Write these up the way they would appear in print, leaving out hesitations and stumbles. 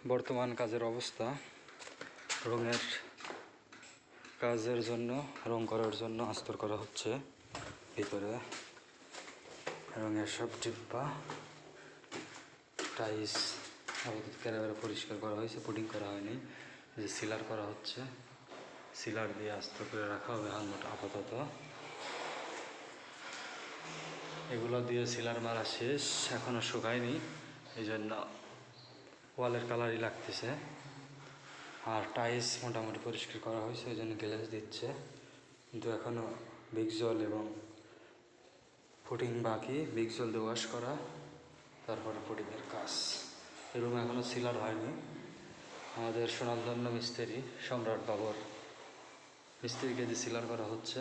বর্তমান কাজের অবস্থা, রঙের কাজের জন্য রং করার জন্য আস্তর করা হচ্ছে। ভিতরে রঙের সব ডিব্বা টাইস আপাতত কেরাবেরা পরিষ্কার করা হয়েছে, পুডিং করা হয়নি। যে সিলার করা হচ্ছে, সিলার দিয়ে আস্তর করে রাখা হবে আপাতত। এগুলো দিয়ে সিলার মারা শেষ, এখনও শুকায়নি, এই জন্য ওয়ালের কালারই লাগতেছে। আর টাইলস মোটামুটি পরিষ্কার করা হয়েছে, ওই জন্য গ্লেজ দিচ্ছে, কিন্তু এখনও বিগ জল এবং পুডিং বাকি। বিগ জল দিয়ে ওয়াশ করা, তারপরে পুডিংয়ের কাজ। এই রুমে এখনও সিলার হয়নি। আমাদের সুনামধন্য মিস্ত্রি সম্রাট বাবর মিস্ত্রিকে দিয়ে সিলার করা হচ্ছে।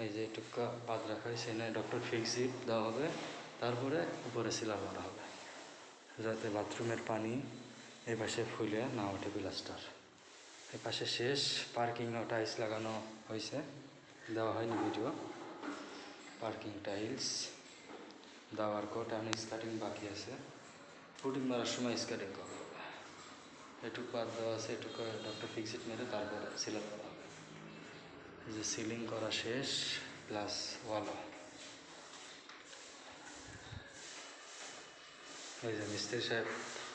এই যে টুকা বাদ রাখা হয়েছে, এনে ডক্টর ফিক্সিট দেওয়া হবে, তারপরে উপরে সিলার করা হবে, যাতে বাথরুমের পানি এই পাশে ফুলে না ওঠে প্লাস্টার। এই পাশে শেষ, পার্কিংও টাইলস লাগানো হয়েছে, দেওয়া হয়নি ভিডিও। পার্কিং টাইলস দেওয়ার কোট এখন স্কার্টিং বাকি আছে, পুডিং মারার সময় স্কার্টিং করা হবে। এটুকু বাদ দেওয়া আছে, এটুকু ডক্টর ফিক্সিট মেরে তারপরে সিলার করা হবে। এই যে সিলিং করা শেষ, প্লাস ওয়ালও। এই যে মিস্ত্রি সাহেব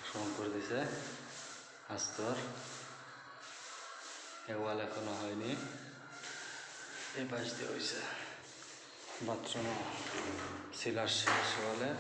সমান করে দিছে আস্তর। এ ওয়াল এখনো হয়নি, এই পাশ দিয়ে হয়েছে। বাথরুমও সিলার শেষ ওয়ালে।